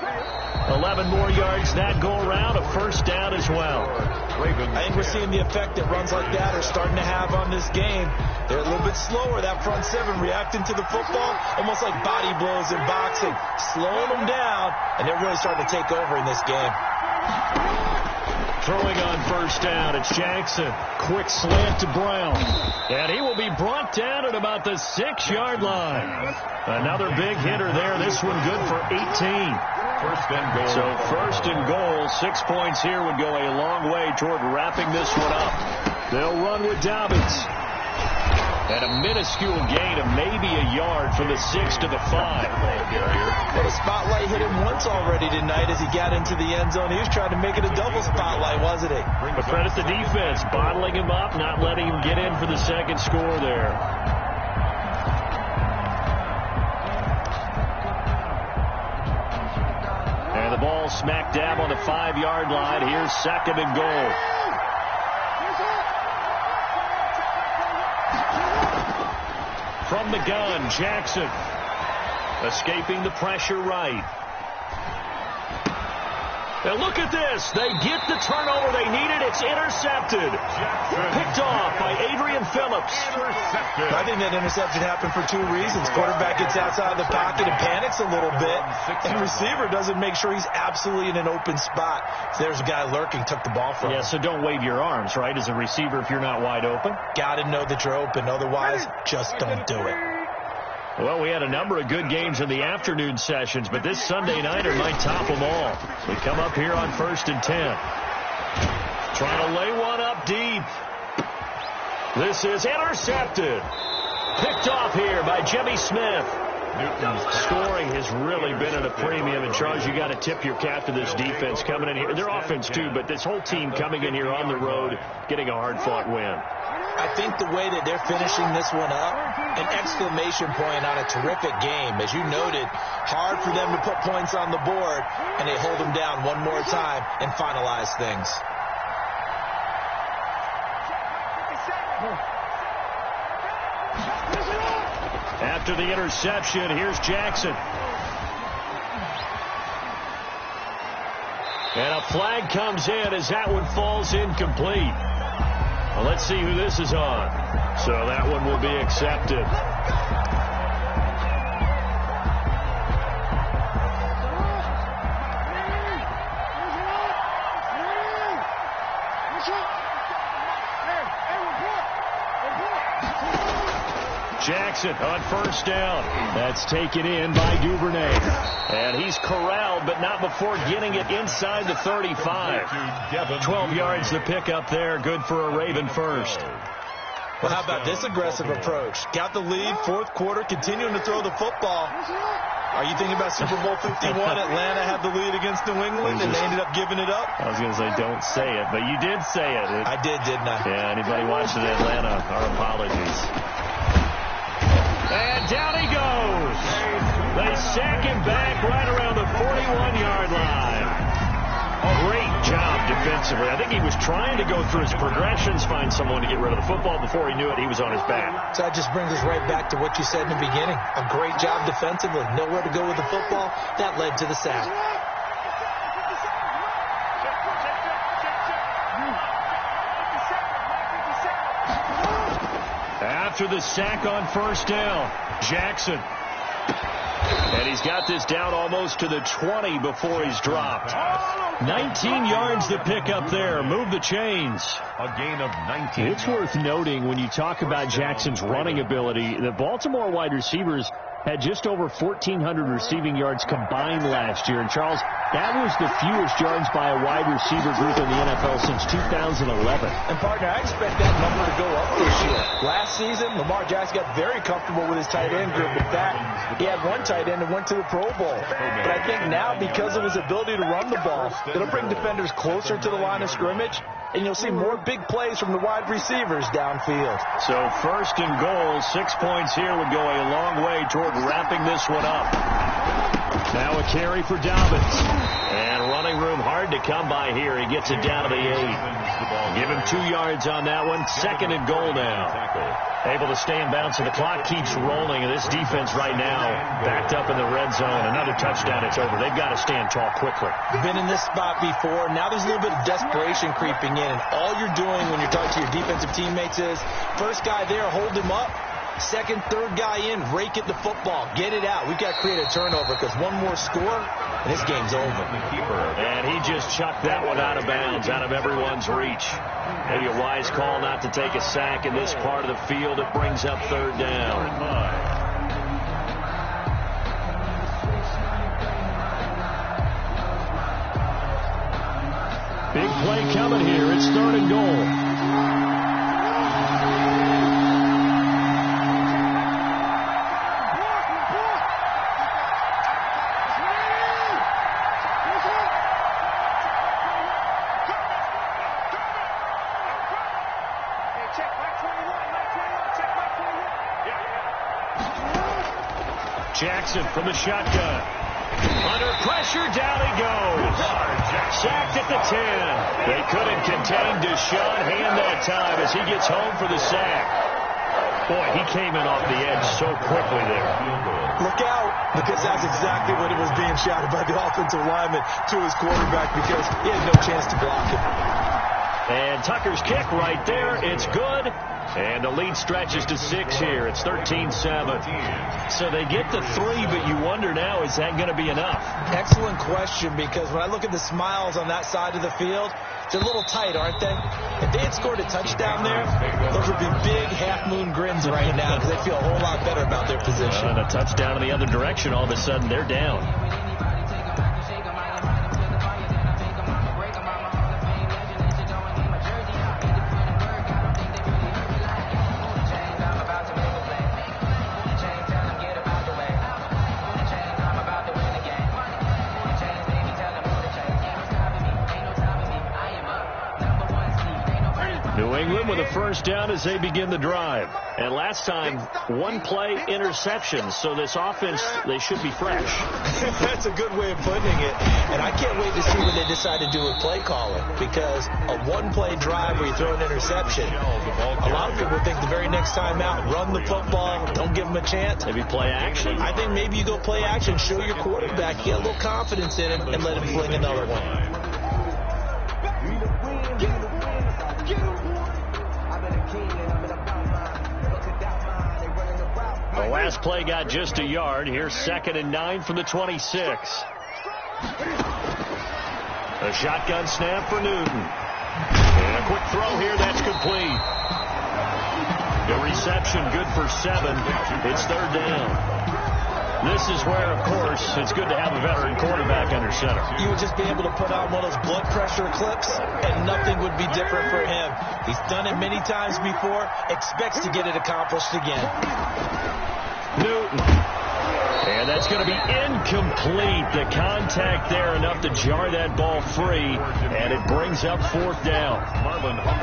11 more yards that go around, a first down as well. I think we're seeing the effect that runs like that are starting to have on this game. They're a little bit slower, that front seven, reacting to the football, almost like body blows in boxing, slowing them down, and they're really starting to take over in this game. Throwing on first down, it's Jackson. Quick slant to Brown. And he will be brought down at about the 6-yard line. Another big hitter there. This one good for 18. First and goal. So 1st and goal. 6 points here would go a long way toward wrapping this one up. They'll run with Dobbins. And a minuscule gain of maybe a yard from the 6 to the 5. Well, the spotlight hit him once already tonight as he got into the end zone. He was trying to make it a double spotlight, wasn't he? But credit the defense, bottling him up, not letting him get in for the second score there. And the ball smack dab on the 5-yard line. Here's 2nd and goal. From the gun, Jackson escaping the pressure right. Now look at this. They get the turnover they needed. It's intercepted. Picked off by Adrian Phillips. I think that interception happened for 2 reasons. Quarterback gets outside of the pocket and panics a little bit. And receiver doesn't make sure he's absolutely in an open spot. So there's a guy lurking, took the ball from him. Yeah, so don't wave your arms, right, as a receiver if you're not wide open. Got to know that you're open. Otherwise, just don't do it. Well, we had a number of good games in the afternoon sessions, but this Sunday nighter might top them all. We come up here on 1st and 10. Trying to lay one up deep. This is intercepted. Picked off here by Jimmy Smith. Newton's scoring has really been at a premium. And, Charles, you got to tip your cap to this defense coming in here. Their offense, too, but this whole team coming in here on the road, getting a hard-fought win. I think the way that they're finishing this one up, an exclamation point on a terrific game. As you noted, hard for them to put points on the board, and they hold them down one more time and finalize things. After the interception, here's Jackson. And a flag comes in as that one falls incomplete. Well, let's see who this is on. So that one will be accepted. Jackson on first down. That's taken in by Duvernay. And he's corralled, but not before getting it inside the 35. 12 yards to pick up there. Good for a Raven first. Well, how about this aggressive approach? Got the lead, fourth quarter, continuing to throw the football. Are you thinking about Super Bowl 51? Atlanta had the lead against New England, and they ended up giving it up? I was going to say, don't say it, but you did say it. I did, didn't I? Yeah, anybody watching Atlanta, our apologies. And down he goes. They sack him back right around the 41-yard line. Great job defensively. I think he was trying to go through his progressions, find someone to get rid of the football. Before he knew it, he was on his back. So that just brings us right back to what you said in the beginning. A great job defensively. Nowhere to go with the football. That led to the sack. After the sack on first down, Jackson. And he's got this down almost to the 20 before he's dropped. 19 yards to pick up there. Move the chains. A gain of 19. It's worth noting when you talk about Jackson's running ability, the Baltimore wide receivers had just over 1,400 receiving yards combined last year. And, Charles, that was the fewest yards by a wide receiver group in the NFL since 2011. And, partner, I expect that number to go up this year. Last season, Lamar Jackson got very comfortable with his tight end group. In fact, he had one tight end that went to the Pro Bowl. But I think now, because of his ability to run the ball, it'll bring defenders closer to the line of scrimmage, and you'll see more big plays from the wide receivers downfield. So first and goal, 6 points here would go a long way toward wrapping this one up. Now a carry for Dobbins. And running room hard to come by here. He gets it down to the 8. Give him 2 yards on that one. Second and goal now. Able to stay in bounds, and the clock keeps rolling. And this defense right now backed up in the red zone. Another touchdown, it's over. They've got to stand tall quickly. Been in this spot before. Now there's a little bit of desperation creeping in. And all you're doing when you're talking to your defensive teammates is, first guy there, hold him up. Second, third guy in, rake at the football. Get it out. We've got to create a turnover because one more score, and this game's over. And he just chucked that one out of bounds, out of everyone's reach. Maybe a wise call not to take a sack in this part of the field. It brings up third down. Big play coming here. It's third and goal. Jackson from the shotgun. Under pressure, down he goes. Sacked at the 10. They couldn't contain Deshaun Hand that time as he gets home for the sack. Boy, he came in off the edge so quickly there. Look out, because that's exactly what it was being shouted by the offensive lineman to his quarterback because he had no chance to block him. And Tucker's kick right there. It's good. And the lead stretches to 6 here. It's 13-7. So they get the 3, but you wonder now, is that going to be enough? Excellent question, because when I look at the smiles on that side of the field, they're a little tight, aren't they? If they had scored a touchdown there, those would be big half-moon grins right now because they feel a whole lot better about their position. And a touchdown in the other direction, all of a sudden they're down. New England with a first down as they begin the drive. And last time, one play interception. So this offense, they should be fresh. That's a good way of putting it. And I can't wait to see what they decide to do with play calling. Because a one-play drive where you throw an interception, a lot of people think the very next time out, run the football, don't give them a chance. Maybe play action. I think maybe you go play action, show your quarterback, get a little confidence in him, and let him fling another one. The last play got just a yard. Here's 2nd and 9 from the 26. A shotgun snap for Newton. And a quick throw here. That's complete. The reception good for 7. It's 3rd down. This is where, of course, it's good to have a veteran quarterback under center. You would just be able to put on one of those blood pressure clips, and nothing would be different for him. He's done it many times before, expects to get it accomplished again. Newton. And that's going to be incomplete. The contact there enough to jar that ball free, and it brings up 4th down.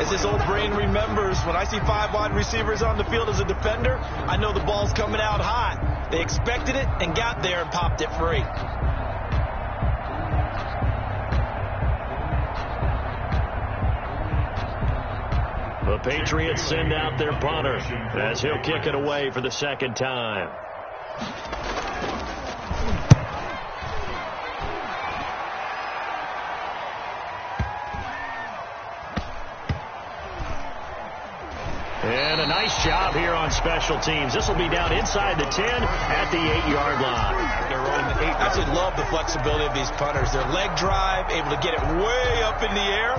As his old brain remembers, when I see 5 wide receivers on the field as a defender, I know the ball's coming out high. They expected it and got there and popped it free. The Patriots send out their punter as he'll kick it away for the 2nd time. And a nice job here on special teams. This will be down inside the 10 at the 8-yard line. I just love the flexibility of these punters. Their leg drive, able to get it way up in the air,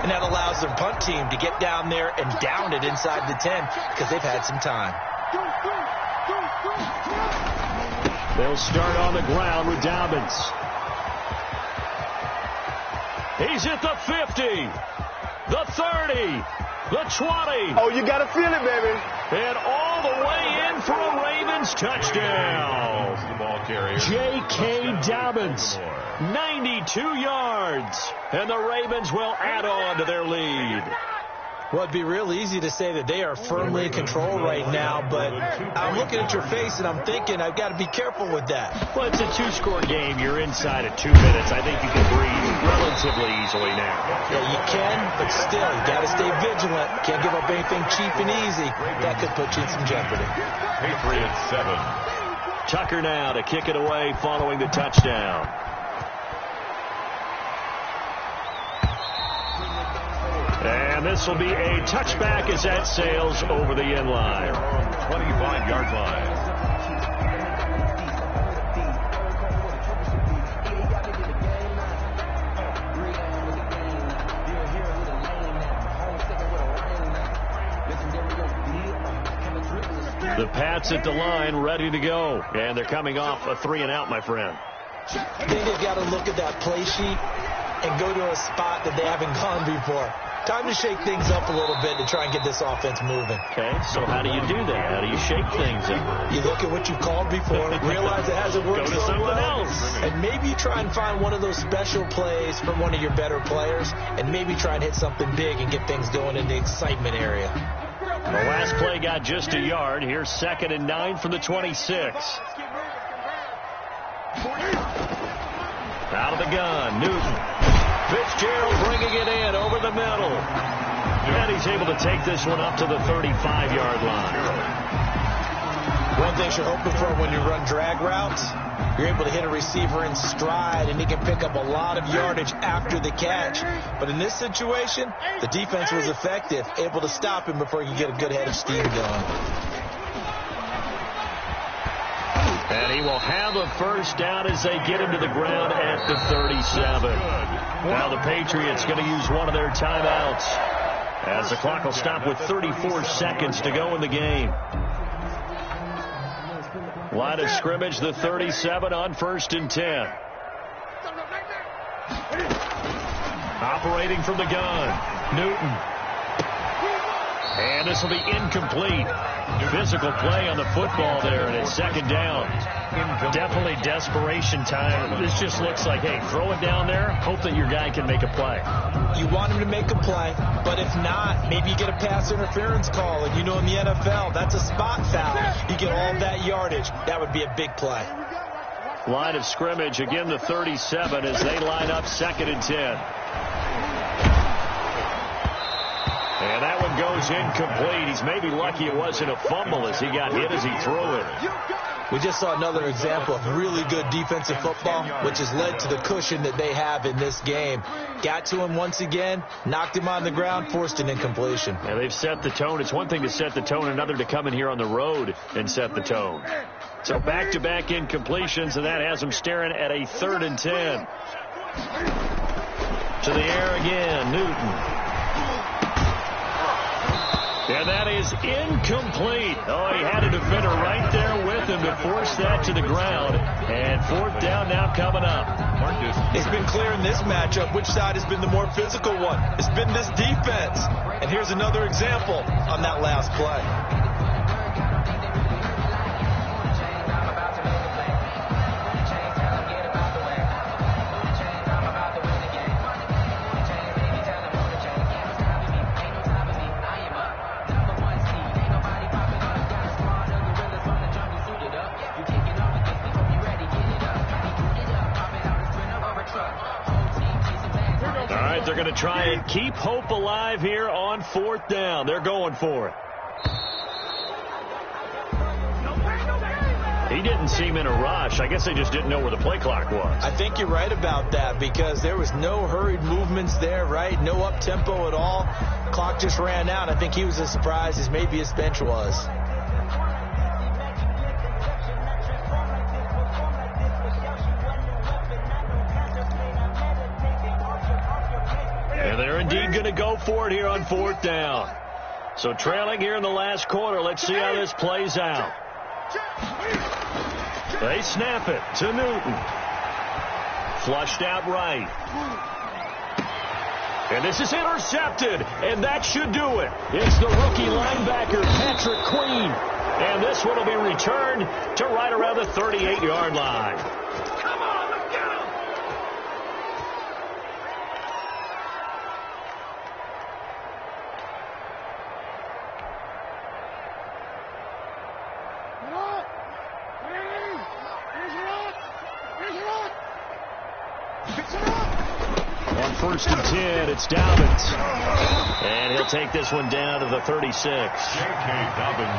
and that allows their punt team to get down there and down it inside the 10 because they've had some time. They'll start on the ground with Dobbins. He's at the 50, the 30. The 20. Oh, you got to feel it, baby. And all the way in for a Ravens touchdown. The ball carrier. J.K. Dobbins, 92 yards. And the Ravens will add on to their lead. Well, it'd be real easy to say that they are firmly in control right now, but I'm looking at your face and I'm thinking I've got to be careful with that. Well, it's a 2-score game. You're inside at 2 minutes. I think you can breathe relatively easily now. Yeah, you can, but still, you got to stay vigilant. Can't give up anything cheap and easy. That could put you in some jeopardy. Patriots 7. Tucker now to kick it away following the touchdown. And this will be a touchback as that sails over the end line. 25-yard line. The Pats at the line ready to go. And they're coming off a 3-and-out, my friend. I think they've got to look at that play sheet and go to a spot that they haven't gone before. Time to shake things up a little bit to try and get this offense moving. Okay, so how do you do that? How do you shake things up? You look at what you called before, realize it hasn't worked Go to something else. and maybe try and find one of those special plays from one of your better players, and maybe try and hit something big and get things going in the excitement area. The last play got just a yard. Here's 2nd and 9 from the 26. Out of the gun, Newton. Fitzgerald bringing it in over the middle. And he's able to take this one up to the 35-yard line. One thing you're hoping for when you run drag routes, you're able to hit a receiver in stride, and he can pick up a lot of yardage after the catch. But in this situation, the defense was effective, able to stop him before he could get a good head of steam going. And he will have a first down as they get him to the ground at the 37. Now the Patriots going to use one of their timeouts as the clock will stop with 34 seconds to go in the game. Line of scrimmage, the 37 on 1st and 10. Operating from the gun, Newton. And this will be incomplete. Physical play on the football there, and it's 2nd down. Definitely desperation time. This just looks like, hey, throw it down there, hope that your guy can make a play. You want him to make a play, but if not, maybe you get a pass interference call, and you know in the NFL, that's a spot foul. You get all that yardage. That would be a big play. Line of scrimmage, again the 37 as they line up 2nd and 10. And that one goes incomplete. He's maybe lucky it wasn't a fumble as he got hit as he threw it. We just saw another example of really good defensive football, which has led to the cushion that they have in this game. Got to him once again, knocked him on the ground, forced an incompletion. Yeah, they've set the tone. It's one thing to set the tone, another to come in here on the road and set the tone. So back-to-back incompletions, and that has them staring at a 3rd and 10. To the air again, Newton. And that is incomplete. Oh, he had a defender right there with him to force that to the ground. And 4th down now coming up. It's been clear in this matchup which side has been the more physical one. It's been this defense. And here's another example on that last play. They're going to try and keep hope alive here on 4th down. They're going for it. He didn't seem in a rush. I guess they just didn't know where the play clock was. I think you're right about that because there was no hurried movements there, right? No up-tempo at all. Clock just ran out. I think he was as surprised as maybe his bench was. And they're indeed going to go for it here on 4th down. So trailing here in the last quarter. Let's see how this plays out. They snap it to Newton. Flushed out right. And this is intercepted. And that should do it. It's the rookie linebacker, Patrick Queen. And this one will be returned to right around the 38-yard line. On 1st and 10, it's Dobbins. And he'll take this one down to the 36.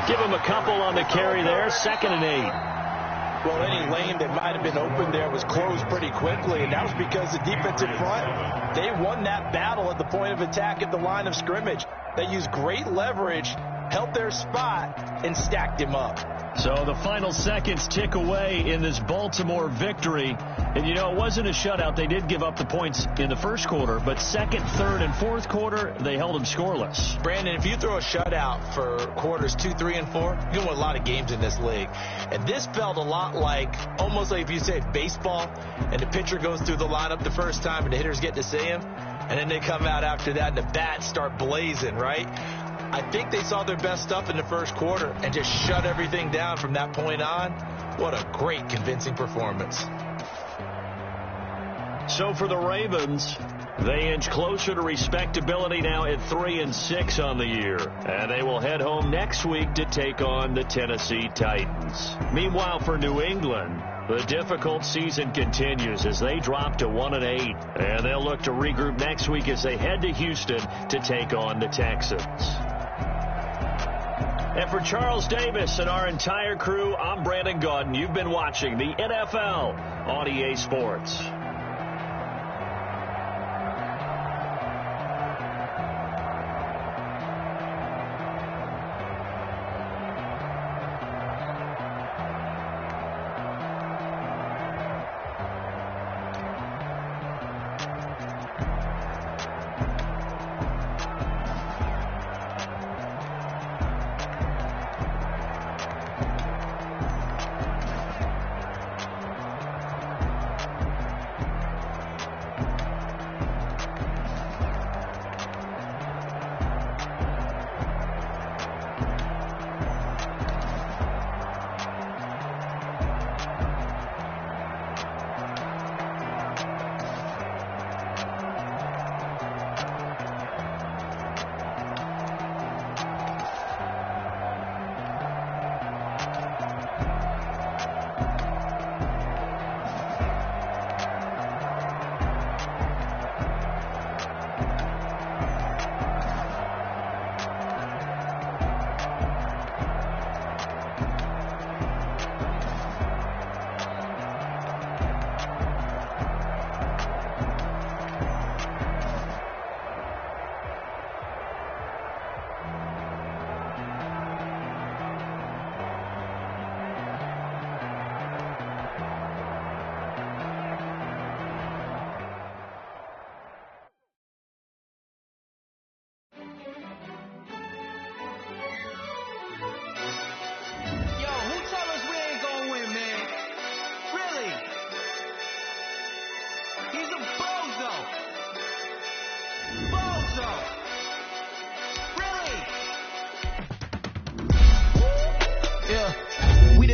Give him a couple on the carry there. 2nd and 8. Well, any lane that might have been open there was closed pretty quickly, and that was because the defensive front, they won that battle at the point of attack at the line of scrimmage. They used great leverage, held their spot, and stacked him up. So the final seconds tick away in this Baltimore victory. And, you know, it wasn't a shutout. They did give up the points in the first quarter, but 2nd, 3rd, and 4th quarter, they held them scoreless. Brandon, if you throw a shutout for quarters 2, 3, and 4, you're going to win a lot of games in this league. And this felt a lot like, almost like if you say baseball, and the pitcher goes through the lineup the first time, and the hitters get to see him, and then they come out after that, and the bats start blazing, right? I think they saw their best stuff in the first quarter and just shut everything down from that point on. What a great, convincing performance. So for the Ravens, they inch closer to respectability now at 3-6 on the year. And they will head home next week to take on the Tennessee Titans. Meanwhile, for New England, the difficult season continues as they drop to 1-8. And they'll look to regroup next week as they head to Houston to take on the Texans. And for Charles Davis and our entire crew, I'm Brandon Gaudin. You've been watching the NFL on EA Sports.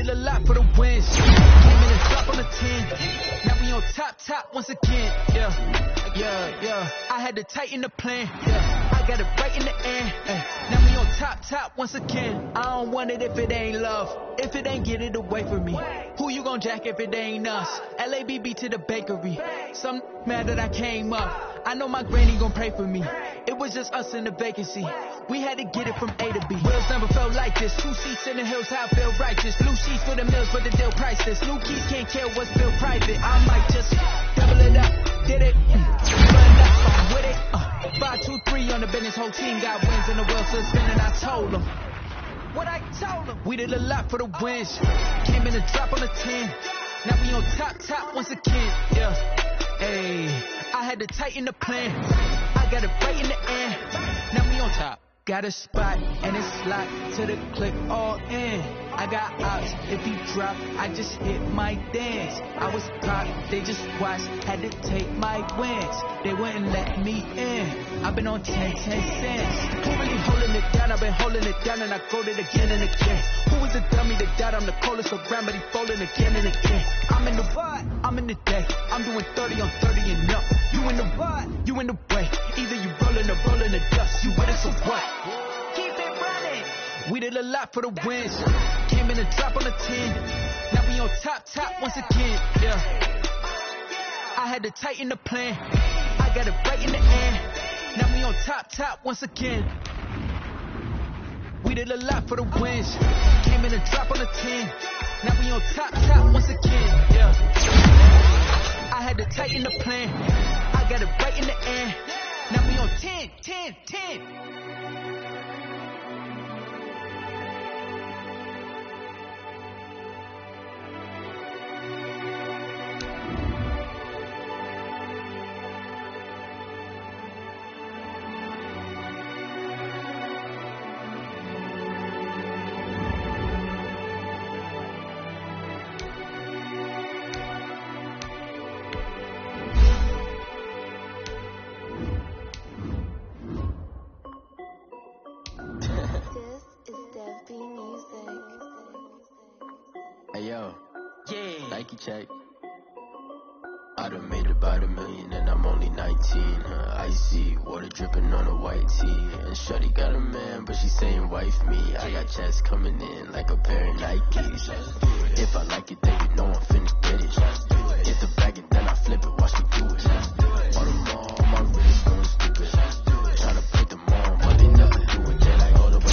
did a lot for the wins. Came in and dropped on the 10. Now we on top once again. Yeah. I had to tighten the plan. I got it right in the end. Now we on top once again. I don't want it if it ain't love. If it ain't, get it away from me. Who you gon' jack if it ain't us? LABB to the bakery. Some mad that I came up. I know my granny gon' pray for me. It was just us in the vacancy. We had to get it from A to B. Wheels never felt like this. 2 seats in the hills, how I feel righteous. Blue sheets for the mills, but the deal priceless. New keys can't kill what's still private. I might just double it up. Did it? Run up, I'm with it. 5, 2, 3 on the business. Whole team got wins in the world, so it's spinning. I told them what I told them. We did a lot for the wins. Came in and drop on the 10. Now we on top once again. Ayy, I had to tighten the plan. I got it right in the end. Now we on top. Got a spot and it's locked to the click all in. I got ops, if he drop, I just hit my dance. I was pop, they just watched, had to take my wins. They wouldn't let me in. I've been on 10 cents. Who really holding it down? I've been holding it down and I go it again and again. Who was the dummy that died? I'm the coldest around, but he folding again and again. I'm in the vibe, I'm in the day. I'm doing 30 on 30 and up. You in the vibe, you in the way. Either you rolling or rolling the dust. You with it, so what? Keep it running. We did a lot for the wins. Came in and dropped on the 10. Now we on top once again. I had to tighten the plan. I got it right in the end. Now we on top once again. We did a lot for the wins. Came in and dropped on the 10. Now we on top once again. I had to tighten the plan. I got it right in the end. Now we on 10. Hey yo, Nike check. I done made about $1 million and I'm only 19. Icy water dripping on a white tee. And shorty got a man, but she saying wife me. I got checks coming in like a pair of Nikes. If I like it, then you know I'm finna get it. Get the bag and then I flip it, watch me do it. All them all, my wrist going stupid. Tryna put them on, but they never do it. They like all the way.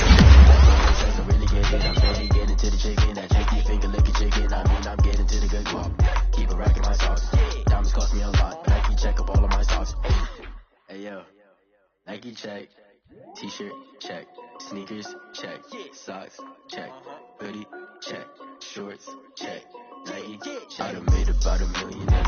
I really get it, I'm ready to get into the chicken. That chicken finger licking chicken. I mean, I'm getting to the good guap. Keep a rack in my sauce. Diamonds cost me a lot. Nike check up all of my socks. Hey yo, Nike check. T-shirt check. Sneakers check. Socks check. Hoodie check. Shorts check. Nike check. I done made about $1 million.